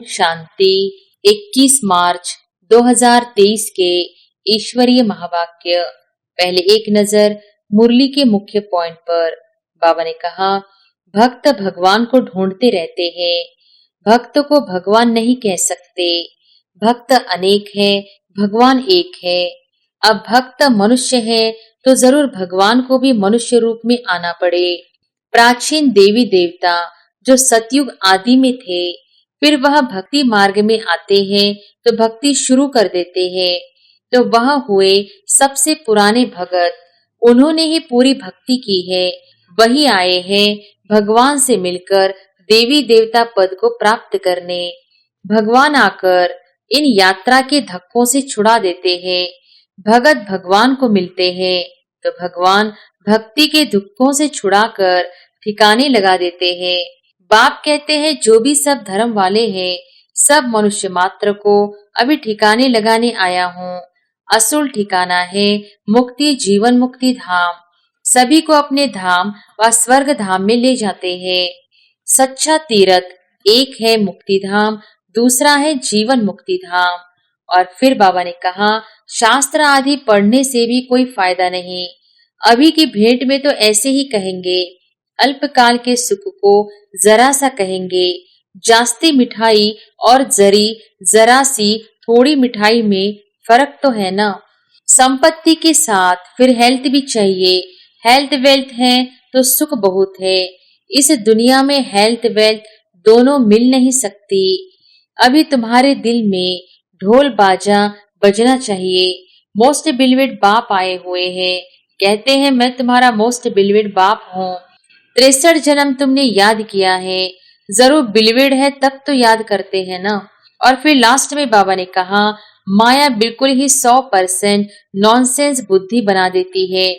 शांति। 21 मार्च 2023 के ईश्वरीय महावाक्य। पहले एक नजर मुरली के मुख्य पॉइंट पर। बाबा ने कहा, भक्त भगवान को ढूंढते रहते हैं, भक्त को भगवान नहीं कह सकते। भक्त अनेक है, भगवान एक है। अब भक्त मनुष्य है तो जरूर भगवान को भी मनुष्य रूप में आना पड़े। प्राचीन देवी देवता जो सतयुग आदि में थे, फिर वह भक्ति मार्ग में आते हैं तो भक्ति शुरू कर देते हैं, तो वह हुए सबसे पुराने भगत। उन्होंने ही पूरी भक्ति की है, वही आए हैं भगवान से मिलकर देवी देवता पद को प्राप्त करने। भगवान आकर इन यात्रा के धक्कों से छुड़ा देते हैं। भगत भगवान को मिलते हैं तो भगवान भक्ति के धक्कों से छुड़ाकर ठिकाने लगा देते हैं। बाप कहते हैं, जो भी सब धर्म वाले हैं, सब मनुष्य मात्र को अभी ठिकाने लगाने आया हूँ। असुल ठिकाना है मुक्ति, जीवन मुक्ति धाम। सभी को अपने धाम व स्वर्ग धाम में ले जाते हैं। सच्चा तीर्थ एक है मुक्ति धाम, दूसरा है जीवन मुक्ति धाम। और फिर बाबा ने कहा, शास्त्र आदि पढ़ने से भी कोई फायदा नहीं। अभी की भेंट में तो ऐसे ही कहेंगे, अल्पकाल के सुख को जरा सा कहेंगे। जास्ती मिठाई और जरा सी थोड़ी मिठाई में फर्क तो है ना। संपत्ति के साथ फिर हेल्थ भी चाहिए। हेल्थ वेल्थ है तो सुख बहुत है। इस दुनिया में हेल्थ वेल्थ दोनों मिल नहीं सकती। अभी तुम्हारे दिल में ढोल बाजा बजना चाहिए। मोस्ट बिलीवेड बाप आए हुए हैं, कहते हैं मैं तुम्हारा मोस्ट बिलीवेड बाप हूँ। 63 जन्म तुमने याद किया है, जरूर बिलीवेड है तब तो याद करते हैं ना। और फिर लास्ट में बाबा ने कहा, माया बिल्कुल ही 100% नॉनसेंस बुद्धि बना देती है।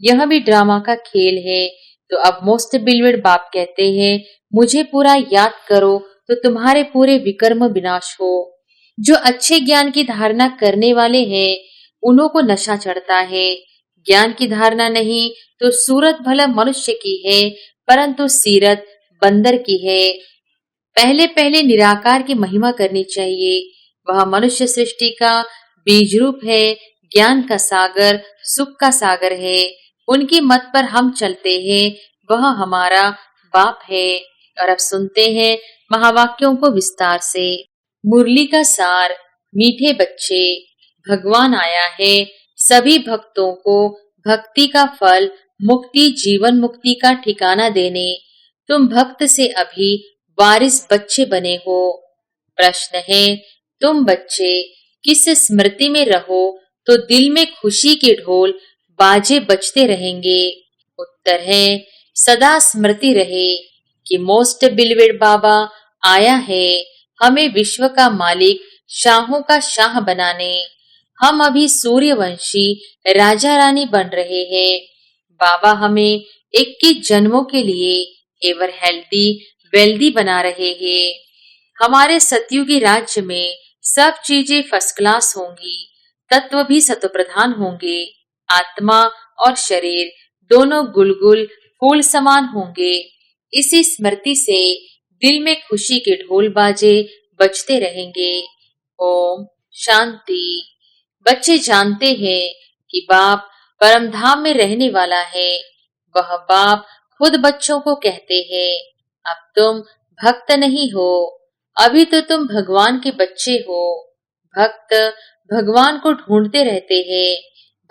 यह भी ड्रामा का खेल है। तो अब मोस्ट बिलीवेड बाप कहते हैं, मुझे पूरा याद करो तो तुम्हारे पूरे विकर्म विनाश हो। जो अच्छे ज्ञान की धारणा करने वाले हैं, उन्हों को नशा चढ़ता है। ज्ञान की धारणा नहीं तो सूरत भला मनुष्य की है, परंतु सीरत बंदर की है। पहले पहले निराकार की महिमा करनी चाहिए। वह मनुष्य सृष्टि का बीज रूप है, ज्ञान का सागर, सुख का सागर है। उनकी मत पर हम चलते हैं, वह हमारा बाप है। और अब सुनते हैं महावाक्यों को विस्तार से। मुरली का सार। मीठे बच्चे, भगवान आया है सभी भक्तों को भक्ति का फल, मुक्ति, जीवन मुक्ति का ठिकाना देने। तुम भक्त से अभी वारिस बच्चे बने हो। प्रश्न है, तुम बच्चे किस स्मृति में रहो तो दिल में खुशी के ढोल बाजे बजते रहेंगे? उत्तर है, सदा स्मृति रहे कि मोस्ट बिलीवेड बाबा आया है हमें विश्व का मालिक, शाहों का शाह बनाने। हम अभी सूर्यवंशी राजा रानी बन रहे हैं। बाबा हमें 21 जन्मों के लिए एवर हेल्दी वेल्दी बना रहे हैं। हमारे सतयुगी राज्य में सब चीजें फर्स्ट क्लास होंगी। तत्व भी सत्व प्रधान होंगे। आत्मा और शरीर दोनों गुलगुल फूल समान होंगे। इसी स्मृति से दिल में खुशी के ढोल बाजे बजते रहेंगे। ओम शांति। बच्चे जानते हैं कि बाप परम धाम में रहने वाला है। वह बाप खुद बच्चों को कहते हैं, अब तुम भक्त नहीं हो, अभी तो तुम भगवान के बच्चे हो। भक्त भगवान को ढूंढते रहते हैं,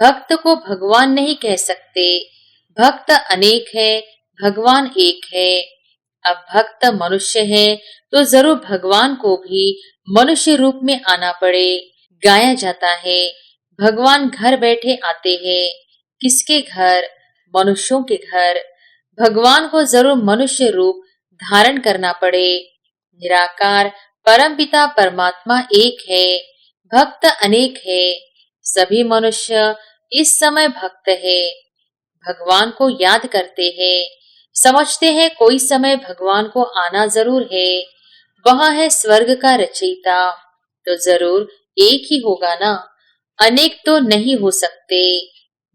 भक्त को भगवान नहीं कह सकते। भक्त अनेक है, भगवान एक है। अब भक्त मनुष्य है तो जरूर भगवान को भी मनुष्य रूप में आना पड़े। गाया जाता है, भगवान घर बैठे आते हैं। किसके घर? मनुष्यों के घर। भगवान को जरूर मनुष्य रूप धारण करना पड़े। निराकार परम पिता परमात्मा एक है, भक्त अनेक है। सभी मनुष्य इस समय भक्त है, भगवान को याद करते हैं। समझते हैं कोई समय भगवान को आना जरूर है। वह है स्वर्ग का रचयिता, तो जरूर एक ही होगा ना, अनेक तो नहीं हो सकते।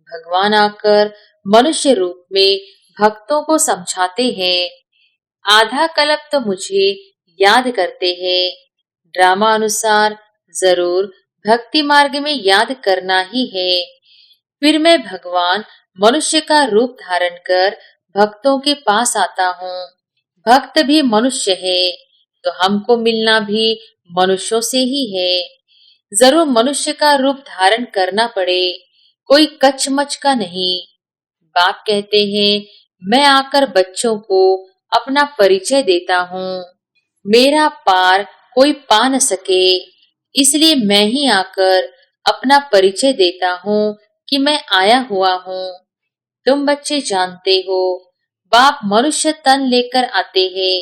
भगवान आकर मनुष्य रूप में भक्तों को समझाते हैं। आधा कल्प तो मुझे याद करते हैं, ड्रामा अनुसार जरूर भक्ति मार्ग में याद करना ही है। फिर मैं भगवान मनुष्य का रूप धारण कर भक्तों के पास आता हूँ। भक्त भी मनुष्य है, तो हमको मिलना भी मनुष्यों से ही है। जरूर मनुष्य का रूप धारण करना पड़े, कोई कचमच का नहीं। बाप कहते हैं, मैं आकर बच्चों को अपना परिचय देता हूँ। मेरा पार कोई पा न सके, इसलिए मैं ही आकर अपना परिचय देता हूँ कि मैं आया हुआ हूँ। तुम बच्चे जानते हो, बाप मनुष्य तन लेकर आते हैं,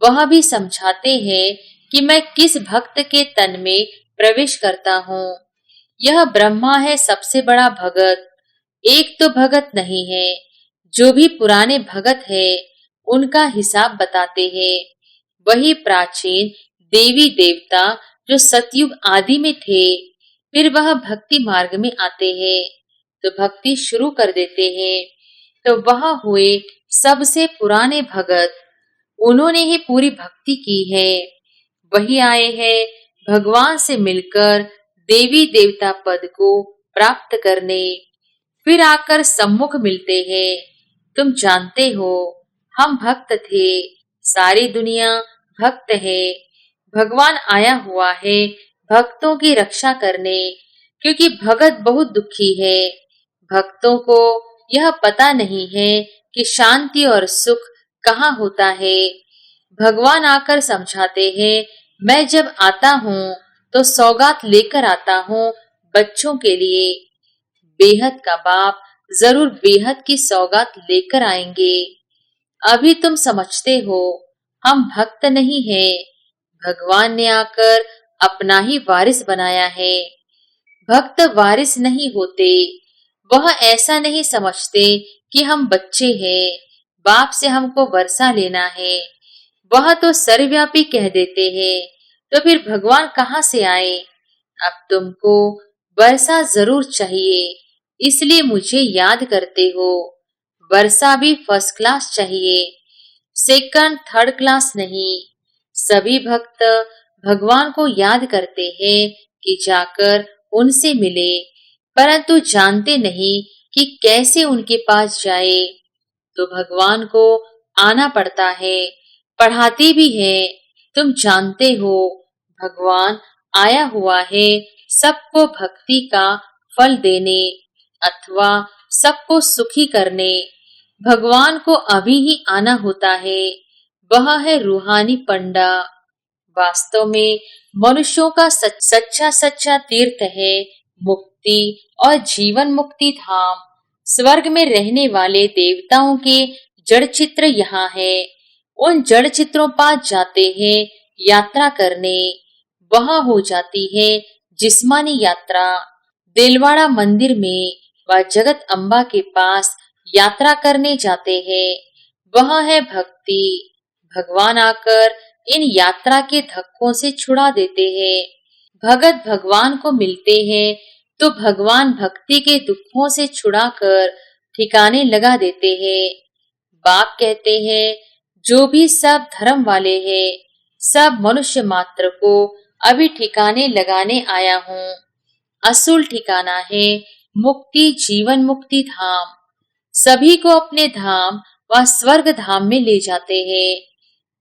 वह भी समझाते हैं कि मैं किस भक्त के तन में प्रवेश करता हूँ। यह ब्रह्मा है सबसे बड़ा भगत, एक तो भगत नहीं है। जो भी पुराने भगत है उनका हिसाब बताते हैं। वही प्राचीन देवी देवता जो सतयुग आदि में थे, फिर वह भक्ति मार्ग में आते हैं तो भक्ति शुरू कर देते हैं। तो वह हुए सबसे पुराने भगत, उन्होंने ही पूरी भक्ति की है। वही आए हैं भगवान से मिलकर देवी देवता पद को प्राप्त करने, फिर आकर सम्मुख मिलते हैं। तुम जानते हो, हम भक्त थे, सारी दुनिया भक्त है। भगवान आया हुआ है भक्तों की रक्षा करने, क्योंकि भगत बहुत दुखी है। भक्तों को यह पता नहीं है कि शांति और सुख कहाँ होता है। भगवान आकर समझाते हैं, मैं जब आता हूँ तो सौगात लेकर आता हूँ बच्चों के लिए। बेहद का बाप जरूर बेहद की सौगात लेकर आएंगे। अभी तुम समझते हो हम भक्त नहीं है, भगवान ने आकर अपना ही वारिस बनाया है। भक्त वारिस नहीं होते, वह ऐसा नहीं समझते कि हम बच्चे हैं, बाप से हमको वर्षा लेना है। वह तो सर्वव्यापी कह देते हैं, तो फिर भगवान कहाँ से आए। अब तुमको वर्षा जरूर चाहिए, इसलिए मुझे याद करते हो। वर्षा भी फर्स्ट क्लास चाहिए, सेकंड थर्ड क्लास नहीं। सभी भक्त भगवान को याद करते हैं कि जाकर उनसे मिले, परंतु जानते नहीं कि कैसे उनके पास जाए। तो भगवान को आना पड़ता है, पढ़ाते भी है। तुम जानते हो, भगवान आया हुआ है सबको भक्ति का फल देने अथवा सबको सुखी करने। भगवान को अभी ही आना होता है, वह है रूहानी पंडा। वास्तव में मनुष्यों का सच्चा सच्चा तीर्थ है मुक्ति और जीवन मुक्ति धाम। स्वर्ग में रहने वाले देवताओं के जड़ चित्र यहाँ है। उन जड़ चित्रों पास जाते हैं यात्रा करने, वहां हो जाती है जिस्मानी यात्रा। दिलवाड़ा मंदिर में व जगत अम्बा के पास यात्रा करने जाते हैं, वह है भक्ति। भगवान आकर इन यात्रा के धक्कों से छुड़ा देते हैं। भगत भगवान को मिलते हैं तो भगवान भक्ति के दुखों से छुड़ाकर ठिकाने लगा देते हैं। बाप कहते हैं, जो भी सब धर्म वाले हैं, सब मनुष्य मात्र को अभी ठिकाने लगाने आया हूँ। असूल ठिकाना है मुक्ति जीवन मुक्ति धाम। सभी को अपने धाम व स्वर्ग धाम में ले जाते हैं।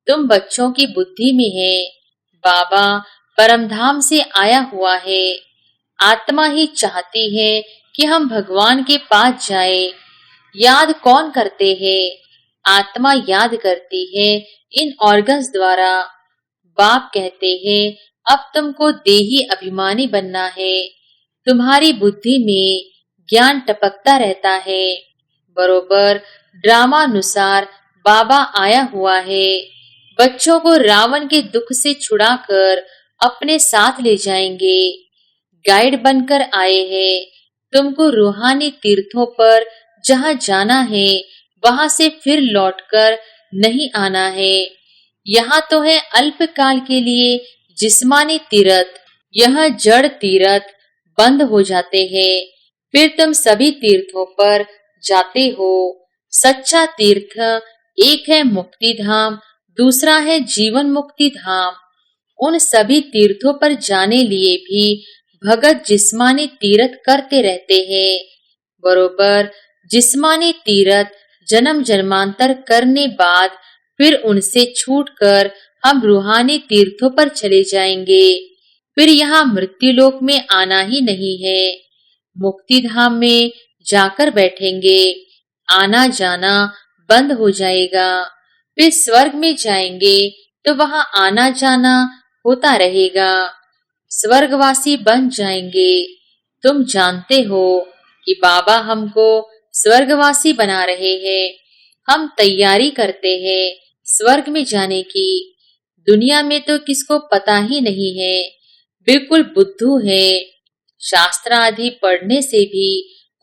तुम बच्चों की बुद्धि में है, बाबा परमधाम से आया हुआ है। आत्मा ही चाहती है कि हम भगवान के पास जाएं। याद कौन करते हैं? आत्मा याद करती है इन ऑर्गन्स द्वारा। बाप कहते हैं, अब तुमको देही अभिमानी बनना है। तुम्हारी बुद्धि में ज्ञान टपकता रहता है। बरोबर ड्रामा अनुसार बाबा आया हुआ है, बच्चों को रावण के दुख से छुड़ाकर अपने साथ ले जाएंगे। गाइड बनकर आए हैं। तुमको रूहानी तीर्थों पर जहाँ जाना है वहां से फिर लौटकर नहीं आना है। यहाँ तो है अल्पकाल के लिए जिस्मानी तीर्थ, यह जड़ तीर्थ बंद हो जाते हैं। फिर तुम सभी तीर्थों पर जाते हो। सच्चा तीर्थ एक है मुक्ति धाम, दूसरा है जीवन मुक्ति धाम। उन सभी तीर्थों पर जाने लिए भी भगत जिस्मानी तीर्थ करते रहते हैं। बरोबर जिस्मानी तीर्थ जन्म जन्मांतर करने बाद फिर उनसे छूटकर हम रूहानी तीर्थों पर चले जाएंगे। फिर यहाँ मृत्युलोक में आना ही नहीं है। मुक्ति धाम में जाकर बैठेंगे, आना जाना बंद हो जाएगा। फिर स्वर्ग में जाएंगे तो वहाँ आना जाना होता रहेगा। स्वर्गवासी बन जाएंगे। तुम जानते हो कि बाबा हमको स्वर्गवासी बना रहे हैं। हम तैयारी करते हैं स्वर्ग में जाने की। दुनिया में तो किसको पता ही नहीं है, बिल्कुल बुद्धू है। शास्त्र आदि पढ़ने से भी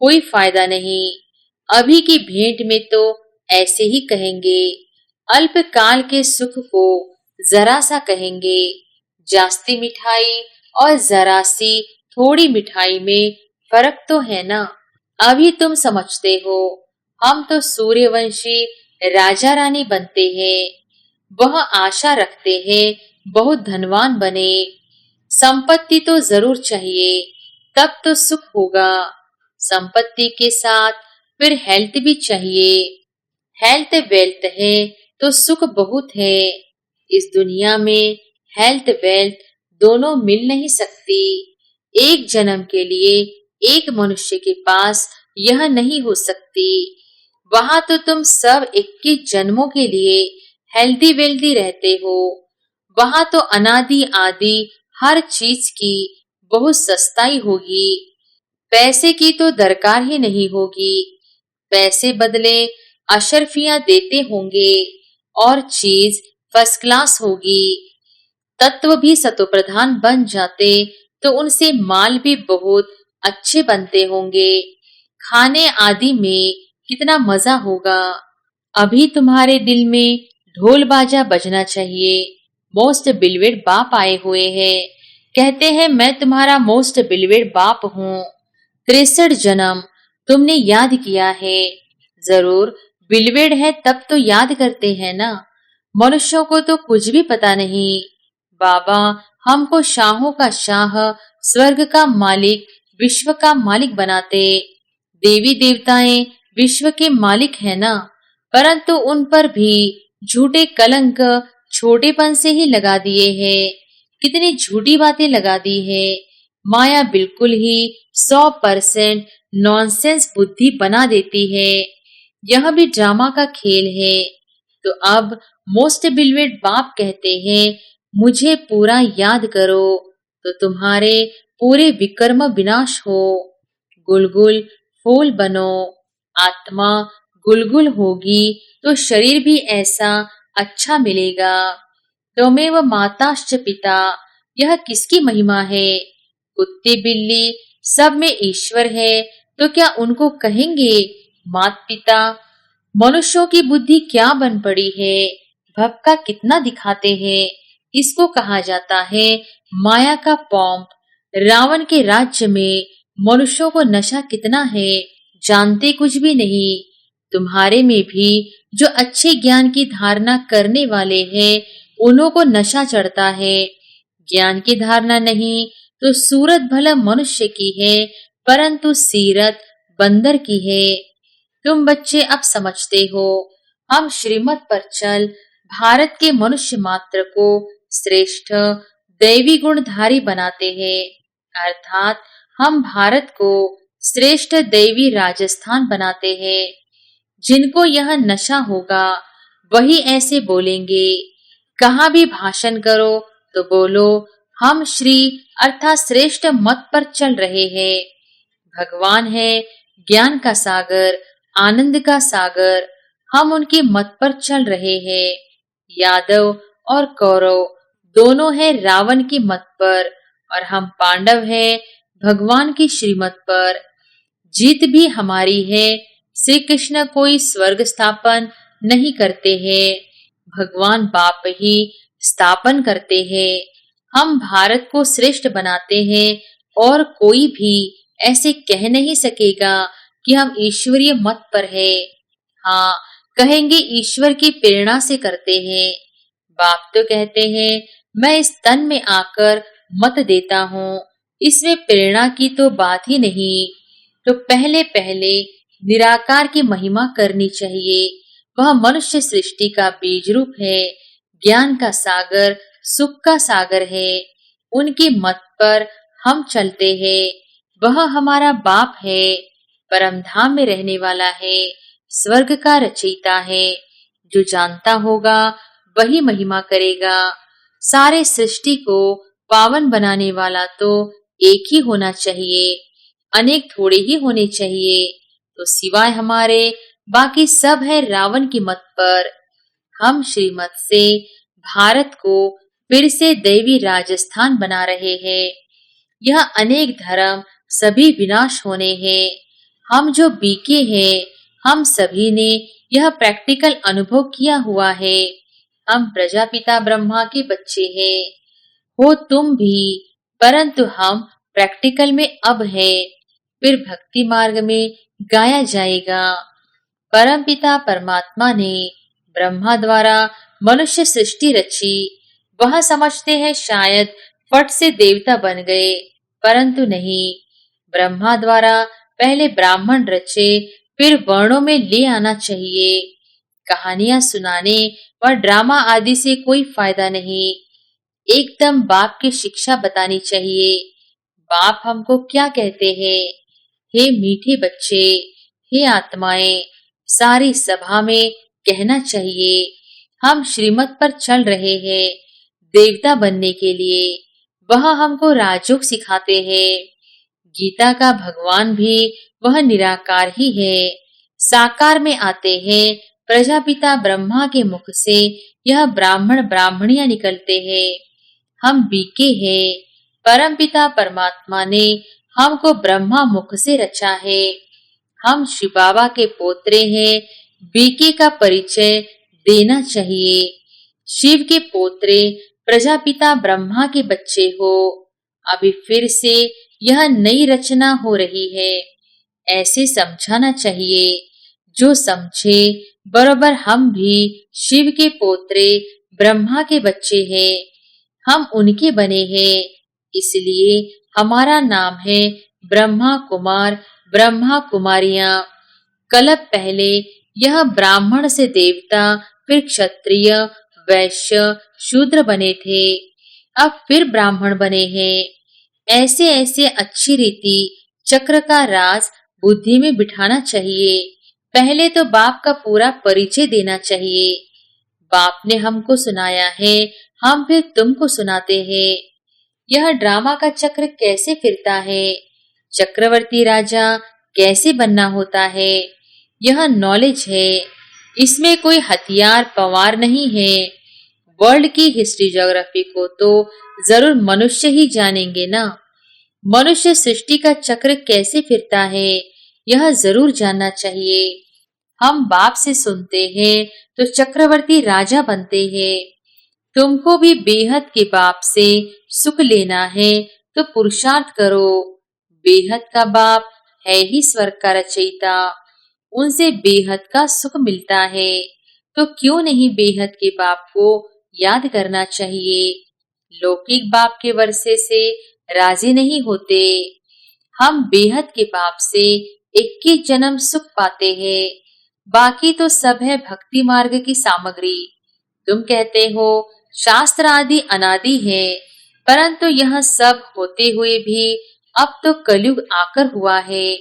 कोई फायदा नहीं। अभी की भेंट में तो ऐसे ही कहेंगे, अल्पकाल के सुख को जरा सा कहेंगे। जास्ती मिठाई और जरा सी थोड़ी मिठाई में फर्क तो है ना। अभी तुम समझते हो, हम तो सूर्यवंशी राजा रानी बनते हैं। वह आशा रखते हैं बहुत धनवान बने। संपत्ति तो जरूर चाहिए, तब तो सुख होगा। संपत्ति के साथ फिर हेल्थ भी चाहिए। हेल्थ वेल्थ है तो सुख बहुत है। इस दुनिया में हेल्थ वेल्थ दोनों मिल नहीं सकती। एक जन्म के लिए एक मनुष्य के पास यह नहीं हो सकती। वहां तो तुम सब 21 जन्मों के लिए हेल्दी वेल्दी रहते हो। वहां तो अनादि आदि हर चीज की बहुत सस्ताई होगी। पैसे की तो दरकार ही नहीं होगी। पैसे बदले अशर्फियां देते होंगे और चीज फर्स्ट क्लास होगी। तत्व भी सतोप्रधान बन जाते तो उनसे माल भी बहुत अच्छे बनते होंगे। खाने आदि में कितना मजा होगा। अभी तुम्हारे दिल में ढोल बाजा बजना चाहिए। मोस्ट बिलवेड बाप आए हुए हैं। कहते हैं मैं तुम्हारा मोस्ट बिलवेड बाप हूँ। 63 जन्म तुमने याद किया है। जरूर बिलवेड है तब तो याद करते हैं ना। मनुष्यों को तो कुछ भी पता नहीं। बाबा हमको शाहों का शाह, स्वर्ग का मालिक, विश्व का मालिक बनाते। देवी देवताएं विश्व के मालिक है ना, परंतु उन पर भी झूठे कलंक छोटेपन से ही लगा दिए हैं। कितनी झूठी बातें लगा दी है। माया बिल्कुल ही 100% नॉनसेंस बुद्धि बना देती है। यह भी ड्रामा का खेल है। तो अब मोस्ट बिलवेड बाप कहते हैं मुझे पूरा याद करो तो तुम्हारे पूरे विकर्म विनाश हो। गुलगुल फूल बनो। आत्मा गुलगुल होगी तो शरीर भी ऐसा अच्छा मिलेगा। त्वमेव माताश्च पिता, यह किसकी महिमा है। कुत्ते बिल्ली सब में ईश्वर है तो क्या उनको कहेंगे मात पिता। मनुष्यों की बुद्धि क्या बन पड़ी है। भक्का कितना दिखाते हैं। इसको कहा जाता है माया का पॉम्प। रावण के राज्य में मनुष्यों को नशा कितना है, जानते कुछ भी नहीं। तुम्हारे में भी जो अच्छे ज्ञान की धारणा करने वाले हैं, उन्हों को नशा चढ़ता है। ज्ञान की धारणा नहीं तो सूरत भला मनुष्य की है, परंतु सीरत बंदर की है। तुम बच्चे अब समझते हो। हम श्रीमत पर चल भारत के मनुष्य मात्र को श्रेष्ठ दैवी गुणधारी बनाते हैं। अर्थात हम भारत को श्रेष्ठ दैवी राजस्थान बनाते हैं। जिनको यह नशा होगा वही ऐसे बोलेंगे। कहाँ भी भाषण करो तो बोलो हम श्री अर्थात श्रेष्ठ मत पर चल रहे हैं। भगवान है ज्ञान का सागर, आनंद का सागर। हम उनके मत पर चल रहे हैं। यादव और कौरव दोनों हैं रावण की मत पर और हम पांडव हैं भगवान की श्रीमत पर। जीत भी हमारी है। श्री कृष्ण कोई स्वर्ग स्थापन नहीं करते हैं, भगवान बाप ही स्थापन करते हैं। हम भारत को श्रेष्ठ बनाते हैं और कोई भी ऐसे कह नहीं सकेगा कि हम ईश्वरीय मत पर है। हाँ, कहेंगे ईश्वर की प्रेरणा से करते हैं। बाप तो कहते हैं मैं इस तन में आकर मत देता हूँ, इसमें प्रेरणा की तो बात ही नहीं। तो पहले पहले निराकार की महिमा करनी चाहिए। वह मनुष्य सृष्टि का बीज रूप है, ज्ञान का सागर, सुख का सागर है। उनकी मत पर हम चलते हैं। वह हमारा बाप है, परम धाम में रहने वाला है, स्वर्ग का रचयिता है। जो जानता होगा वही महिमा करेगा। सारे सृष्टि को पावन बनाने वाला तो एक ही होना चाहिए, अनेक थोड़े ही होने चाहिए। तो सिवाय हमारे बाकी सब है रावण की मत पर। हम श्रीमत से भारत को फिर से दैवी राजस्थान बना रहे हैं। यह अनेक धर्म सभी विनाश होने हैं। हम जो बीके हैं, हम सभी ने यह प्रैक्टिकल अनुभव किया हुआ है। हम प्रजापिता ब्रह्मा के बच्चे हैं। हो तुम भी, परंतु हम प्रैक्टिकल में अब है, फिर भक्ति मार्ग में गाया जाएगा। परमपिता परमात्मा ने ब्रह्मा द्वारा मनुष्य सृष्टि रची। वह समझते हैं शायद फट से देवता बन गए, परंतु नहीं। ब्रह्मा द्वारा पहले ब्राह्मण रचे, फिर वर्णों में ले आना चाहिए। कहानियां सुनाने और ड्रामा आदि से कोई फायदा नहीं। एकदम बाप की शिक्षा बतानी चाहिए। बाप हमको क्या कहते हैं? हे मीठे बच्चे, हे आत्माएं, सारी सभा में कहना चाहिए, हम श्रीमत पर चल रहे हैं देवता बनने के लिए। वह हमको राजयोग सिखाते हैं। गीता का भगवान भी वह निराकार ही है। साकार में आते हैं। प्रजापिता ब्रह्मा के मुख से यह ब्राह्मण ब्राह्मणियां निकलते हैं। हम बीके हैं। परमपिता परमात्मा ने हमको ब्रह्मा मुख से रचा है। हम शिव बाबा के पोत्रे हैं। बीके का परिचय देना चाहिए। शिव के पोत्रे प्रजापिता ब्रह्मा के बच्चे हो। अभी फिर से यह नई रचना हो रही है, ऐसे समझाना चाहिए। जो समझे बरोबर हम भी शिव के पोत्रे ब्रह्मा के बच्चे हैं। हम उनके बने हैं, इसलिए हमारा नाम है ब्रह्मा कुमार, ब्रह्मा कुमारियां। कल्प पहले यह ब्राह्मण से देवता, फिर क्षत्रिय, वैश्य, शूद्र बने थे। अब फिर ब्राह्मण बने हैं। ऐसे ऐसे अच्छी रीति चक्र का राज बुद्धि में बिठाना चाहिए। पहले तो बाप का पूरा परिचय देना चाहिए। बाप ने हमको सुनाया है, हम फिर तुमको सुनाते हैं। यह ड्रामा का चक्र कैसे फिरता है, चक्रवर्ती राजा कैसे बनना होता है, यह नॉलेज है। इसमें कोई हथियार पवार नहीं है। वर्ल्ड की हिस्ट्री ज्योग्राफी को तो जरूर मनुष्य ही जानेंगे ना। मनुष्य सृष्टि का चक्र कैसे फिरता है, यह जरूर जानना चाहिए। हम बाप से सुनते हैं तो चक्रवर्ती राजा बनते हैं। तुमको भी बेहद के बाप से सुख लेना है तो पुरुषार्थ करो। बेहद का बाप है ही स्वर्ग का रचयिता, उनसे बेहद का सुख मिलता है। तो क्यों नहीं बेहद के बाप को याद करना चाहिए। लौकिक बाप के वर्षे से राजी नहीं होते। हम बेहद के बाप से 21 जन्म सुख पाते हैं। बाकी तो सब है भक्ति मार्ग की सामग्री। तुम कहते हो शास्त्र आदि अनादि है, परंतु यह सब होते हुए भी अब तो कलयुग आकर हुआ है।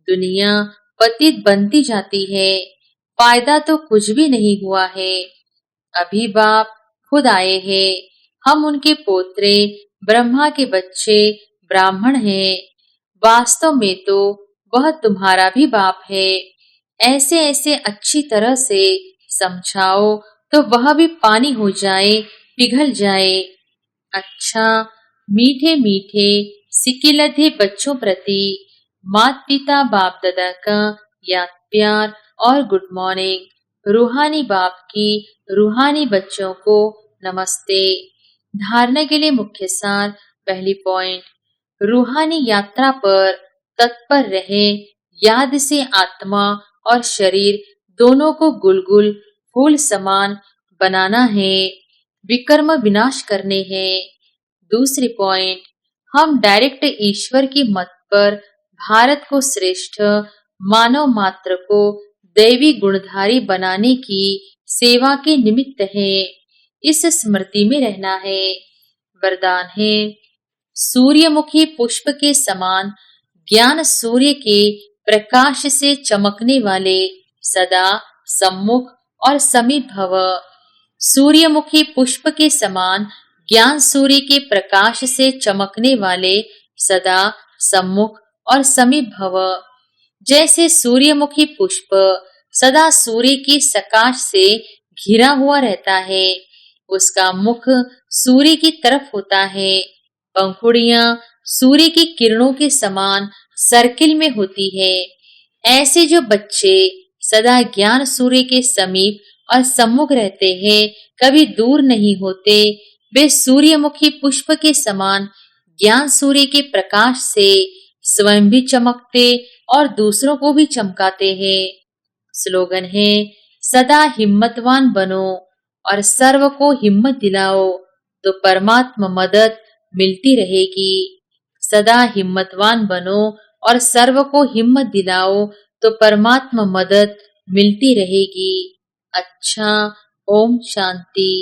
दुनिया पतित बनती जाती है, फायदा तो कुछ भी नहीं हुआ है। अभी बाप खुद आए हैं। हम उनके पोत्रे, ब्रह्मा के बच्चे, ब्राह्मण हैं। वास्तव में तो वह तुम्हारा भी बाप है। ऐसे ऐसे अच्छी तरह से समझाओ तो वह भी पानी हो जाए, पिघल जाए। अच्छा, मीठे मीठे सिकिलधे बच्चों प्रति माता पिता बाप दादा का याद प्यार और गुड मॉर्निंग। रूहानी बाप की रूहानी बच्चों को नमस्ते। धारणा के लिए मुख्य सार। पहली पॉइंट, रूहानी यात्रा पर तत्पर रहे। याद से आत्मा और शरीर दोनों को गुलगुल फूल समान बनाना है। विकर्म विनाश करने हैं। दूसरी पॉइंट, हम डायरेक्ट ईश्वर की मत पर भारत को श्रेष्ठ मानव मात्र को दैवी गुणधारी बनाने की सेवा के निमित्त हैं। इस स्मृति में रहना है। वरदान है, सूर्यमुखी पुष्प के समान ज्ञान सूर्य के प्रकाश से चमकने वाले सदा सम्मुख और समीप भव। सूर्यमुखी पुष्प के समान ज्ञान सूर्य के प्रकाश से चमकने वाले सदा सम्मुख और समीप भव। जैसे सूर्यमुखी पुष्प सदा सूर्य की सकाश से घिरा हुआ रहता है, उसका मुख सूर्य की तरफ होता है, पंखुड़ियां सूर्य की किरणों के समान सर्किल में होती है। ऐसे जो बच्चे सदा ज्ञान सूर्य के समीप और सम्मुख रहते हैं, कभी दूर नहीं होते, वे सूर्यमुखी पुष्प के समान ज्ञान सूर्य के प्रकाश से स्वयं भी चमकते और दूसरों को भी चमकाते हैं। स्लोगन है, सदा हिम्मतवान बनो और सर्व को हिम्मत दिलाओ तो परमात्मा मदद मिलती रहेगी। सदा हिम्मतवान बनो और सर्व को हिम्मत दिलाओ तो परमात्मा मदद मिलती रहेगी। अच्छा, ओम शांति।